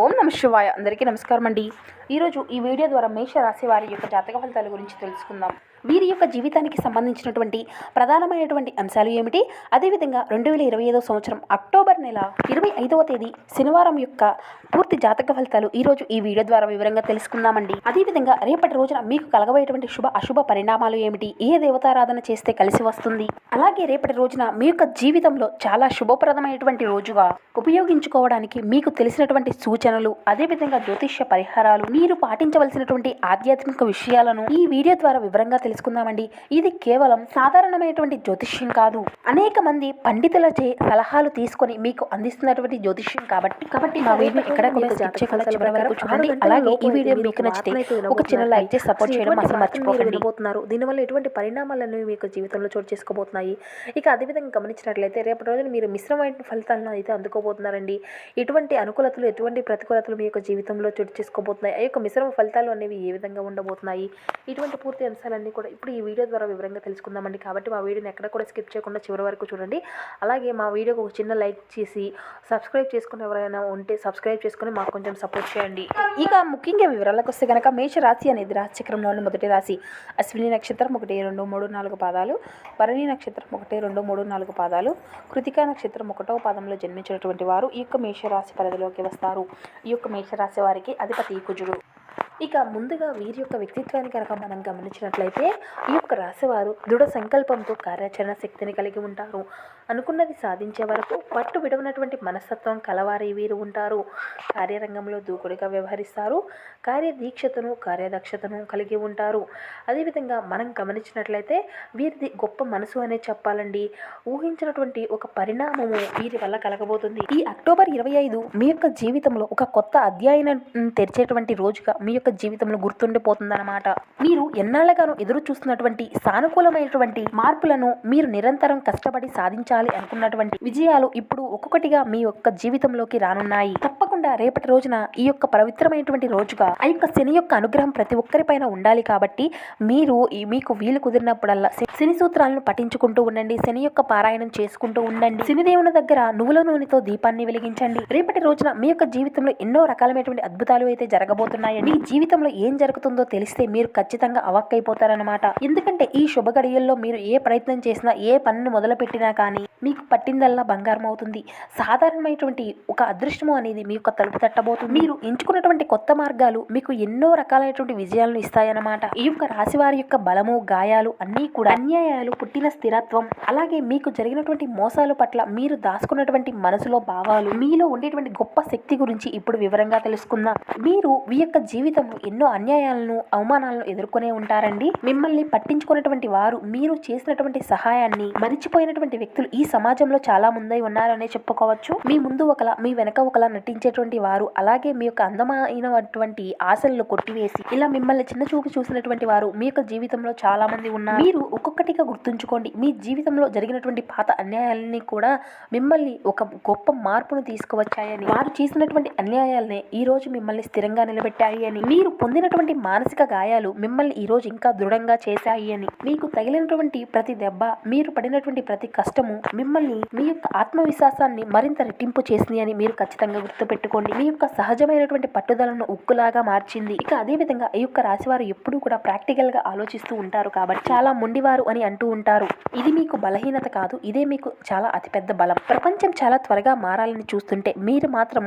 ఓం నమ శివాయ. అందరికీ నమస్కారం అండి. ఈరోజు ఈ వీడియో ద్వారా మేష రాశి వారి యొక్క జాతక ఫలితాల గురించి తెలుసుకుందాం. వీరి యొక్క జీవితానికి సంబంధించినటువంటి ప్రధానమైనటువంటి అంశాలు ఏమిటి, అదేవిధంగా 2025 సంవత్సరం అక్టోబర్ నెల 25వ తేదీ శనివారం యొక్క పూర్తి జాతక ఫలితాలు ఈరోజు ఈ వీడియో ద్వారా వివరంగా తెలుసుకుందామండి. అదేవిధంగా రేపటి రోజున మీకు కలగబోయేటువంటి శుభ అశుభ పరిణామాలు ఏమిటి, ఏ దేవతారాధన చేస్తే కలిసి వస్తుంది, అలాగే రేపటి రోజున మీ యొక్క జీవితంలో చాలా శుభప్రదమైనటువంటి రోజుగా ఉపయోగించుకోవడానికి మీకు తెలిసినటువంటి సూచనలు, అదేవిధంగా జ్యోతిష్య పరిహారాలు, మీరు పాటించవలసినటువంటి ఆధ్యాత్మిక విషయాలను ఈ వీడియో ద్వారా వివరంగా తెలుసుకుందామండి. ఇది కేవలం సాధారణమైనటువంటి జ్యోతిష్యం కాదు, అనేక మంది పండితులచే సలహాలు తీసుకొని మీకు అందిస్తున్నటువంటి జ్యోతిష్యం కాబట్టి మా వీడియో ఎక్కడ చివరి వరకు చూడండి. అలాగే ఈ వీడియో మీకు నచ్చితే ఒక చిన్న లైక్ చేసి సపోర్ట్ చేయడం అసలు మర్చిపోకండి. దీనివల్ల ఎటువంటి పరిణామాలను మీకు జీవితంలో చోటు చేసుకోబోతున్నాయి. ఇక అదేవిధంగా గమనించినట్లయితే రేపటి రోజున మీరు మిశ్రమైన ఫలితాలను అయితే అందుకోబోతున్నారండి. ఎటువంటి అనుకూలతలు, ఎటువంటి ప్రతికూలతలు మీ యొక్క జీవితంలో చోటు చేసుకోబోతున్నాయి, ఆ యొక్క మిశ్రమ ఫలితాలు అనేవి ఏ విధంగా ఉండబోతున్నాయి, ఇటువంటి పూర్తి అంశాలన్నీ కూడా ఇప్పుడు ఈ వీడియో ద్వారా వివరంగా తెలుసుకుందామండి. కాబట్టి మా వీడియోని ఎక్కడ కూడా స్కిప్ చేయకుండా చివరి వరకు చూడండి. అలాగే మా వీడియోకి ఒక చిన్న లైక్ చేసి సబ్స్క్రైబ్ చేసుకుని ఎవరైనా ఉంటే సబ్స్క్రైబ్ చేసుకుని మాకు కొంచెం సపోర్ట్ చేయండి. ఇక ముఖ్యంగా వివరాలకు వస్తే కనుక మేష రాశి అనేది రాశిచక్రంలోని మొదటి రాశి. అశ్విని నక్షత్రం 1, 2, 3, 4 పాదాలు, భరణి నక్షత్రం 1, 2, 3, 4 పాదాలు, కృతికా నక్షత్రం 1వ పాదంలో జన్మించినటువంటి వారు ఈ యొక్క మేషరాశి పరిధిలోకి వస్తారు. ఈ యొక్క మేషరాశి వారికి అధిపతి కుజుడు. ఇక ముందుగా వీరి యొక్క వ్యక్తిత్వాన్ని కనుక మనం గమనించినట్లయితే ఈ యొక్క రాశివారు దృఢ సంకల్పంతో కార్యాచరణ శక్తిని కలిగి ఉంటారు. అనుకున్నది సాధించే వరకు పట్టు విడవనటువంటి మనస్తత్వం కలవారి వీరు ఉంటారు. కార్యరంగంలో దూకుడుగా వ్యవహరిస్తారు. కార్యదీక్షతను, కార్యదక్షతను కలిగి ఉంటారు. అదేవిధంగా మనం గమనించినట్లయితే వీరిది గొప్ప మనసు అనే చెప్పాలండి. ఊహించినటువంటి ఒక పరిణామము వీరి వల్ల కలగబోతుంది. ఈ అక్టోబర్ 25 మీ యొక్క జీవితంలో ఒక కొత్త అధ్యాయం తెరిచేటువంటి రోజుగా మీ యొక్క జీవితంలో గుర్తుండిపోతుందన్నమాట. మీరు ఎన్నాళ్ళగానో ఎదురు చూస్తున్నటువంటి సానుకూలమైనటువంటి మార్పులను, మీరు నిరంతరం కష్టపడి సాధించాలి అనుకున్నటువంటి విజయాలు ఇప్పుడు ఒక్కొక్కటిగా మీ యొక్క జీవితంలోకి రానున్నాయి. తప్పకుండా రేపటి రోజున ఈ యొక్క పవిత్రమైనటువంటి రోజుగా ఆ యొక్క శని యొక్క అనుగ్రహం ప్రతి ఒక్కరిపైన ఉండాలి. కాబట్టి మీరు మీకు వీలు కుదిరినప్పుడల్లా శని సూత్రాలను పఠించుకుంటూ ఉండండి. శని యొక్క పారాయణం చేసుకుంటూ ఉండండి. శనిదేవుని దగ్గర నువ్వుల నూనెతో దీపాన్ని వెలిగించండి. రేపటి రోజున మీ యొక్క జీవితంలో ఎన్నో రకాలమైనటువంటి అద్భుతాలు అయితే జరగబోతున్నాయండి. మీ జీవితంలో ఏం జరుగుతుందో తెలిస్తే మీరు ఖచ్చితంగా అవాక్కైపోతారన్నమాట. ఎందుకంటే ఈ శుభ గడియల్లో మీరు ఏ ప్రయత్నం చేసినా, ఏ పనిని మొదలుపెట్టినా కానీ మీకు పట్టిందల్లా బంగారం అవుతుంది. సాధారణమైనటువంటి ఒక అదృష్టము అనేది మీ యొక్క తలుపు తట్టబోతుంది. మీరు ఎంచుకున్నటువంటి కొత్త మార్గాలు మీకు ఎన్నో రకాలైనటువంటి విజయాలను ఇస్తాయన్నమాట. ఈ యొక్క రాశి వారి యొక్క బలము, గాయాలు అన్నీ కూడా అన్యాయాలు, పుట్టిన స్థిరత్వం, అలాగే మీకు జరిగినటువంటి మోసాల పట్ల మీరు దాచుకున్నటువంటి మనసులో భావాలు, మీలో ఉండేటువంటి గొప్ప శక్తి గురించి ఇప్పుడు వివరంగా తెలుసుకుందాం. మీరు మీ యొక్క జీవితంలో ఎన్నో అన్యాయాలను, అవమానాలను ఎదుర్కొనే ఉంటారండి. మిమ్మల్ని పట్టించుకున్నటువంటి వారు, మీరు చేసినటువంటి సహాయాన్ని మరిచిపోయినటువంటి వ్యక్తులు ఈ సమాజంలో చాలా ముందై ఉన్నారనే చెప్పుకోవచ్చు. మీ ముందు ఒకలా, మీ వెనక ఒకలా నటించేటువంటి వారు, అలాగే మీ యొక్క అందమైనటువంటి ఆశలను కొట్టివేసి ఇలా మిమ్మల్ని చిన్న చూపు చూసినటువంటి వారు మీ యొక్క జీవితంలో చాలా మంది ఉన్నారు. మీరు ఒక్కొక్కటిగా గుర్తుంచుకోండి. మీ జీవితంలో జరిగినటువంటి పాత అన్యాయాలని కూడా మిమ్మల్ని ఒక గొప్ప మార్పును తీసుకువచ్చాయని, వారు చేసినటువంటి అన్యాయాలనే ఈ రోజు మిమ్మల్ని స్థిరంగా నిలబెట్టాయి అని, మీరు పొందినటువంటి మానసిక గాయాలు మిమ్మల్ని ఈ రోజు ఇంకా దృఢంగా చేశాయి అని, మీకు తగిలినటువంటి ప్రతి దెబ్బ, మీరు పడినటువంటి ప్రతి కష్టము మిమ్మల్ని, మీ యొక్క ఆత్మవిశ్వాసాన్ని మరింత రెట్టింపు చేసింది అని మీరు ఖచ్చితంగా గుర్తుపెట్టుకోండి. మీ యొక్క సహజమైనటువంటి పట్టుదలను ఉక్కులాగా మార్చింది. ఇక అదే విధంగా ఈ యొక్క రాశివారు ఎప్పుడూ కూడా ప్రాక్టికల్ గా ఆలోచిస్తూ ఉంటారు. కాబట్టి చాలా మొండివారు అని అంటూ ఉంటారు. ఇది మీకు బలహీనత కాదు, ఇదే మీకు చాలా అతిపెద్ద బలం. ప్రపంచం చాలా త్వరగా మారాలని చూస్తుంటే మీరు మాత్రం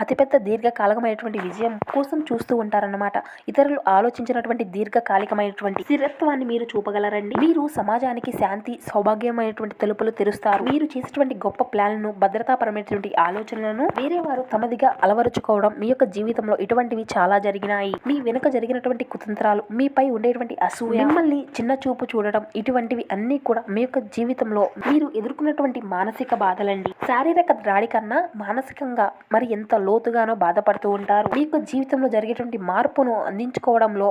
అతిపెద్ద దీర్ఘకాలికమైనటువంటి విజయం కోసం చూస్తూ ఉంటారన్నమాట. ఇతరులు ఆలోచించినటువంటి దీర్ఘకాలికమైనటువంటి స్థిరత్వాన్ని మీరు చూపగలరండి. మీరు సమాజానికి శాంతి, సౌభాగ్యమైనటువంటి తలుపులు తెరుస్తారు. మీరు చేసేటువంటి గొప్ప ప్లాన్లను, భద్రతాపరమైనటువంటి ఆలోచనలను వేరే వారు తమదిగా అలవరుచుకోవడం మీ యొక్క జీవితంలో ఇటువంటివి చాలా జరిగినాయి. మీ వెనుక జరిగినటువంటి కుతంత్రాలు, మీపై ఉండేటువంటి అసూయ, మిమ్మల్ని చిన్న చూపు చూడడం, ఇటువంటివి అన్ని కూడా మీ యొక్క జీవితంలో మీరు ఎదుర్కొన్నటువంటి మానసిక బాధలండి. శారీరక దాడి కన్నా మానసికంగా మరి ఎంత లోతుగానో బాధపడుతూ ఉంటారు. మీ యొక్క జీవితంలో జరిగేటువంటి మార్పును అందించుకోవడంలో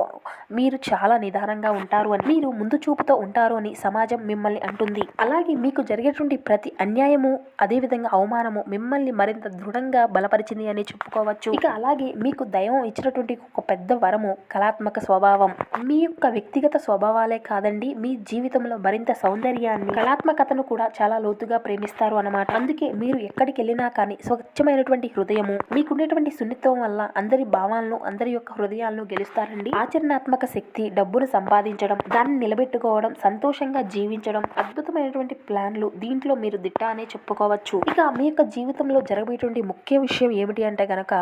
మీరు చాలా నిదానంగా ఉంటారు అని, మీరు ముందు చూపుతో ఉంటారు అని సమాజం మిమ్మల్ని అంటుంది. అలాగే మీకు జరిగేటువంటి ప్రతి అన్యాయము, అదేవిధంగా అవమానము మిమ్మల్ని మరింత దృఢంగా బలపరిచింది ఉంటుంది అని చెప్పుకోవచ్చు. ఇక అలాగే మీకు దైవం ఇచ్చినటువంటి ఒక పెద్ద వరము కళాత్మక స్వభావం. మీ యొక్క వ్యక్తిగత స్వభావాలే కాదండి, మీ జీవితంలో మరింత సౌందర్యాన్ని, కళాత్మకతను కూడా చాలా లోతుగా ప్రేమిస్తారు అన్నమాట. అందుకే మీరు ఎక్కడికి వెళ్ళినా కానీ స్వచ్ఛమైనటువంటి హృదయము, మీకుండేటువంటి సున్నితం వల్ల అందరి భావాలను, అందరి యొక్క హృదయాలను గెలుస్తారండి. ఆచరణాత్మక శక్తి, డబ్బును సంపాదించడం, దాన్ని నిలబెట్టుకోవడం, సంతోషంగా జీవించడం, అద్భుతమైనటువంటి ప్లాన్లు, దీంట్లో మీరు దిట్ట అనే చెప్పుకోవచ్చు. ఇక మీ యొక్క జీవితంలో జరగబోయేటువంటి ముఖ్య విషయం ఏమిటి అంటే గనక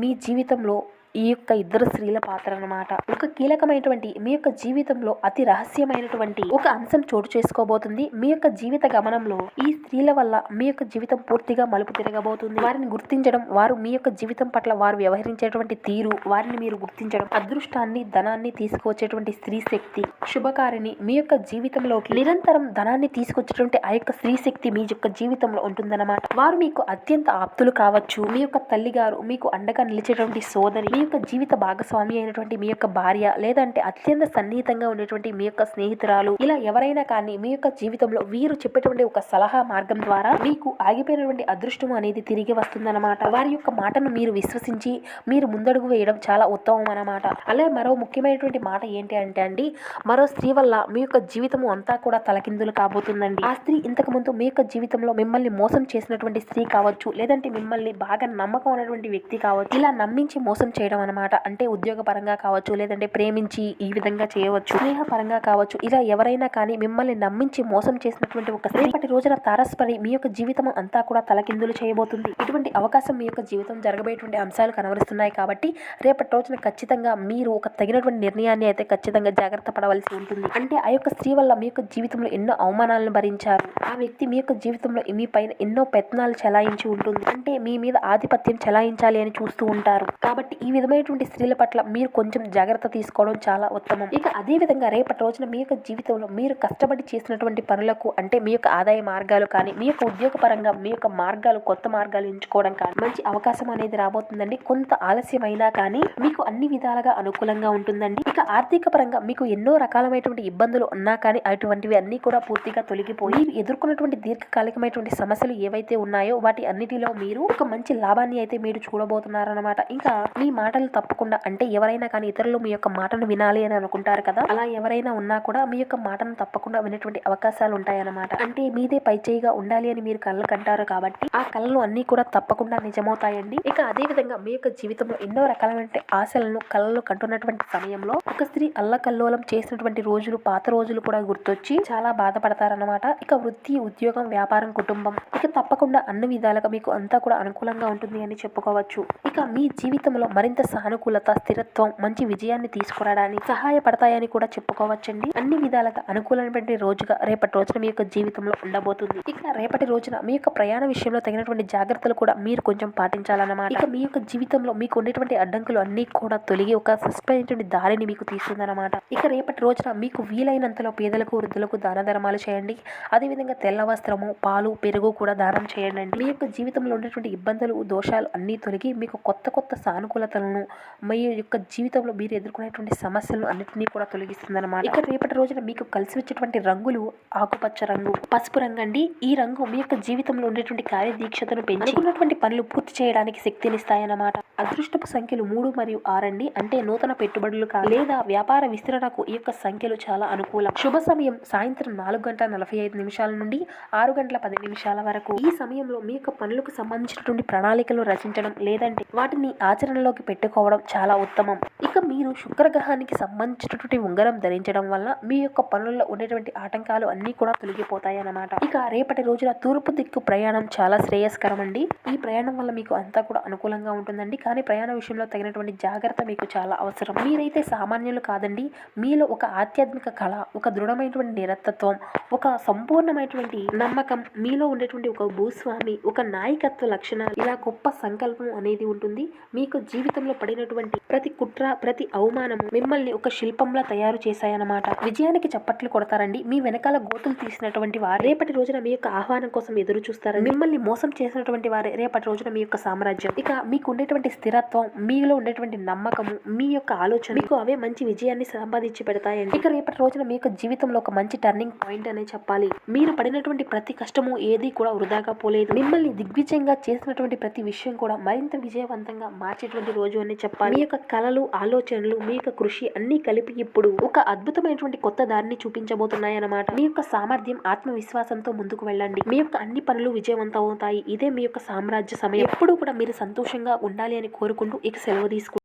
మీ జీవితంలో ఈ యొక్క ఇద్దరు స్త్రీల పాత్ర అన్నమాట. ఒక కీలకమైనటువంటి మీ యొక్క జీవితంలో అతి రహస్యమైనటువంటి ఒక అంశం చోటు చేసుకోబోతుంది. మీ యొక్క జీవిత గమనంలో ఈ స్త్రీల వల్ల మీ యొక్క జీవితం పూర్తిగా మలుపు తిరగబోతుంది. వారిని గుర్తించడం, వారు మీ యొక్క జీవితం పట్ల వారు వ్యవహరించేటువంటి తీరు, వారిని మీరు గుర్తించడం, అదృష్టాన్ని, ధనాన్ని తీసుకువచ్చేటువంటి స్త్రీ శక్తి, శుభకారిని మీ యొక్క జీవితంలోకి నిరంతరం ధనాన్ని తీసుకొచ్చేటువంటి ఆ యొక్క స్త్రీ శక్తి మీ యొక్క జీవితంలో ఉంటుందన్నమాట. వారు మీకు అత్యంత ఆప్తులు కావచ్చు. మీ యొక్క తల్లిగారు, మీకు అండగా నిలిచేటువంటి సోదరి, మీ యొక్క జీవిత భాగస్వామి అయినటువంటి మీ యొక్క భార్య, లేదంటే అత్యంత సన్నిహితంగా ఉండేటువంటి మీ యొక్క స్నేహితురాలు, ఇలా ఎవరైనా కానీ మీ యొక్క జీవితంలో వీరు చెప్పేటువంటి ఒక సలహా మార్గం ద్వారా మీకు ఆగిపోయినటువంటి అదృష్టం అనేది తిరిగి వస్తుందన్నమాట. వారి యొక్క మాటను మీరు విశ్వసించి మీరు ముందడుగు వేయడం చాలా ఉత్తమం అన్నమాట. అలాగే మరో ముఖ్యమైనటువంటి మాట ఏంటి అంటే అండి, మరో స్త్రీ వల్ల మీ యొక్క జీవితము అంతా కూడా తలకిందులు కాబోతుందండి. ఆ స్త్రీ ఇంతకు ముందు మీ యొక్క జీవితంలో మిమ్మల్ని మోసం చేసినటువంటి స్త్రీ కావచ్చు, లేదంటే మిమ్మల్ని బాగా నమ్మకం ఉన్నటువంటి వ్యక్తి కావచ్చు. ఇలా నమ్మించి మోసం చేయడం అనమాట. అంటే ఉద్యోగ పరంగా కావచ్చు, లేదంటే ప్రేమించి ఈ విధంగా చేయవచ్చు, స్నేహ పరంగా కావచ్చు. ఇలా ఎవరైనా కానీ మిమ్మల్ని నమ్మించి మోసం చేసినటువంటి ఒక రేపటి రోజున తారసపడి మీ యొక్క జీవితం అంతా కూడా తలకిందులు చేయబోతుంది. ఇటువంటి అవకాశం మీ యొక్క జీవితం జరగబోయేటువంటి అంశాలు కనబరుస్తున్నాయి కాబట్టి రేపటి రోజున ఖచ్చితంగా మీరు ఒక తగినటువంటి నిర్ణయాన్ని అయితే ఖచ్చితంగా జాగ్రత్త పడవలసి ఉంటుంది. అంటే ఆ యొక్క స్త్రీ వల్ల మీ యొక్క జీవితంలో ఎన్నో అవమానాలను భరించారు. ఆ వ్యక్తి మీ యొక్క జీవితంలో మీ పైన ఎన్నో పెత్తనాలు చెలాయించి ఉంటుంది. అంటే మీ మీద ఆధిపత్యం చెలాయించాలి అని చూస్తూ ఉంటారు. కాబట్టి ఈ విధమైనటువంటి స్త్రీల పట్ల మీరు కొంచెం జాగ్రత్త తీసుకోవడం చాలా ఉత్తమం. ఇక అదే విధంగా రేపటి రోజున మీ యొక్క జీవితంలో మీరు కష్టపడి చేసినటువంటి పనులకు, అంటే మీ యొక్క ఆదాయ మార్గాలు కానీ, మీ యొక్క ఉద్యోగ పరంగా మీ యొక్క మార్గాలు, కొత్త మార్గాలు ఎంచుకోవడం కానీ మంచి అవకాశం అనేది రాబోతుందండి. కొంత ఆలస్యమైనా కానీ మీకు అన్ని విధాలుగా అనుకూలంగా ఉంటుందండి. ఇక ఆర్థిక పరంగా మీకు ఎన్నో రకాలమైనటువంటి ఇబ్బందులు ఉన్నా కానీ అటువంటివి అన్ని కూడా పూర్తిగా తొలగిపోయి ఎదుర్కొన్నటువంటి దీర్ఘకాలికమైనటువంటి సమస్యలు ఏవైతే ఉన్నాయో వాటి అన్నిటిలో మీరు ఒక మంచి లాభాన్ని అయితే మీరు చూడబోతున్నారన్నమాట. ఇంకా మీ మాటలు తప్పకుండా, అంటే ఎవరైనా కానీ ఇతరులు మీ యొక్క మాటను వినాలి అని అనుకుంటారు కదా, అలా ఎవరైనా ఉన్నా కూడా మీ యొక్క మాటను తప్పకుండా వినేటువంటి అవకాశాలు ఉంటాయన్నమాట. అంటే మీదే పైచేయిగా ఉండాలి అని మీరు కళ్ళు కంటారు కాబట్టి ఆ కళలు అన్ని కూడా తప్పకుండా నిజమవుతాయండి. ఇక అదే విధంగా మీ యొక్క జీవితంలో ఎన్నో రకాలైన ఆశలను, కళలు కంటున్నటువంటి సమయంలో ఒక స్త్రీ అల్లకల్లోలం చేసినటువంటి రోజులు, పాత రోజులు కూడా గుర్తొచ్చి చాలా బాధపడతారన్నమాట. ఇక వృత్తి, ఉద్యోగం, వ్యాపారం, కుటుంబం, ఇక తప్పకుండా అన్ని విధాలుగా మీకు అంతా కూడా అనుకూలంగా ఉంటుంది అని చెప్పుకోవచ్చు. ఇక మీ జీవితంలో మరింత సానుకూలత, స్థిరత్వం, మంచి విజయాన్ని తీసుకురావడానికి సహాయపడతాయని కూడా చెప్పుకోవచ్చండి. అన్ని విధాలుగా అనుకూలమైనటువంటి రోజుగా రేపటి రోజున మీ యొక్క జీవితంలో ఉండబోతుంది. ఇక రేపటి రోజున మీ యొక్క ప్రయాణ విషయంలో తగినటువంటి జాగ్రత్తలు కూడా మీరు కొంచెం పాటించాలన్నమాట. ఇక మీ యొక్క జీవితంలో మీకు ఉండేటువంటి అడ్డంకులు అన్ని కూడా తొలగి ఒక సస్పెండ్ దారిని మీకు తీస్తుందన్నమాట. ఇక రేపటి రోజున మీకు వీలైనంతలో పేదలకు, వృద్ధులకు దాన ధర్మాలు చేయండి. అదేవిధంగా తెల్ల వస్త్రము, పాలు, పెరుగు కూడా దానం చేయండి. మీ యొక్క జీవితంలో ఉండేటువంటి ఇబ్బందులు, దోషాలు అన్ని తొలగి మీకు కొత్త కొత్త సానుకూలతలను, మీ యొక్క జీవితంలో మీరు ఎదుర్కొనేటువంటి సమస్యలను అన్నింటినీ కూడా తొలగిస్తుందన్నమాట. ఇక రేపటి రోజున మీకు కలిసి వచ్చేటువంటి రంగులు ఆకుపచ్చ రంగు, పసుపు రంగు అండి. ఈ రంగు మీ యొక్క జీవితంలో ఉండేటువంటి కార్యదీక్షతను పెంచి అనుకున్నటువంటి పనులు పూర్తి చేయడానికి శక్తినిస్తాయన్నమాట. అదృష్టపు సంఖ్యలు 3 మరియు 6 అండి. అంటే నూతన పెట్టుబడులు లేదా వ్యాపార విస్తరణకు ఈ యొక్క సంఖ్యలు చాలా అనుకూలం. శుభ సమయం సాయంత్రం 4:45 నుండి 6:10 వరకు. ఈ సమయంలో మీ యొక్క పనులకు సంబంధించినటువంటి ప్రణాళికలు రచించడం, లేదంటే వాటిని ఆచరణలోకి పెట్టుకోవడం చాలా ఉత్తమం. ఇక మీరు శుక్రగ్రహానికి సంబంధించినటువంటి ఉంగరం ధరించడం వల్ల మీ యొక్క పనుల్లో ఉండేటువంటి ఆటంకాలు అన్ని కూడా తొలగిపోతాయి అన్నమాట. ఇక రేపటి రోజున తూర్పు దిక్కు ప్రయాణం చాలా శ్రేయస్కరం అండి. ఈ ప్రయాణం వల్ల మీకు అంతా కూడా అనుకూలంగా ఉంటుందండి. కానీ ప్రయాణ విషయంలో తగినటువంటి జాగ్రత్త మీకు చాలా అవసరం. మీరైతే సామాన్యులు కాదండి. మీలో ఒక ఆధ్యాత్మిక కళ, ఒక దృఢమైనటువంటి నిరత్తత్వం, ఒక సంపూర్ణమైనటువంటి నమ్మకం, మీలో ఉండేటువంటి ఒక భూస్వామి, ఒక నాయకత్వ లక్షణాలు, ఇలా గొప్ప సంకల్పం అనేది ఉంటుంది. మీకు జీవితంలో పడినటువంటి ప్రతి కుట్ర, ప్రతి అవమానము మిమ్మల్ని ఒక శిల్పంలా తయారు చేశాయన్నమాట. విజయానికి చప్పట్లు కొడతారండి. మీ వెనకాల గోతులు తీసినటువంటి వారు రేపటి రోజున మీ యొక్క ఆహ్వానం కోసం ఎదురు చూస్తారు. మిమ్మల్ని మోసం చేసినటువంటి వారే రేపటి రోజున మీ యొక్క సామ్రాజ్యం. ఇక మీకు ఉండేటువంటి స్థిరత్వం, మీలో ఉండేటువంటి నమ్మకము, మీ యొక్క ఆలోచన మీకు అవే మంచి విజయాన్ని సంపాదించి పెడతాయండి. ఇక రేపటి రోజున మీ యొక్క జీవితంలో ఒక మంచి టర్నింగ్ పాయింట్ అనే చెప్పాలి. మీరు పడినటువంటి ప్రతి కష్టము ఏది కూడా వృధాగా పోలేదు. మిమ్మల్ని దిగ్విజయంగా చేసినటువంటి ప్రతి విషయం కూడా మరింత విజయవంతంగా మార్చేటువంటి రోజు అని చెప్పాలి. మీ యొక్క కలలు, ఆలోచనలు, మీ యొక్క కృషి అన్ని కలిపి ఇప్పుడు ఒక అద్భుతమైనటువంటి కొత్త దారిని చూపించబోతున్నాయి అన్నమాట. మీ యొక్క సామర్థ్యం, ఆత్మవిశ్వాసంతో ముందుకు వెళ్ళండి. మీ యొక్క అన్ని పనులు విజయవంతం అవుతాయి. ఇదే మీ యొక్క సామ్రాజ్య సమయం. ఎప్పుడూ కూడా మీరు సంతోషంగా ఉండాలి అని కోరుకుంటూ ఇక సెలవు తీసుకుంటారు.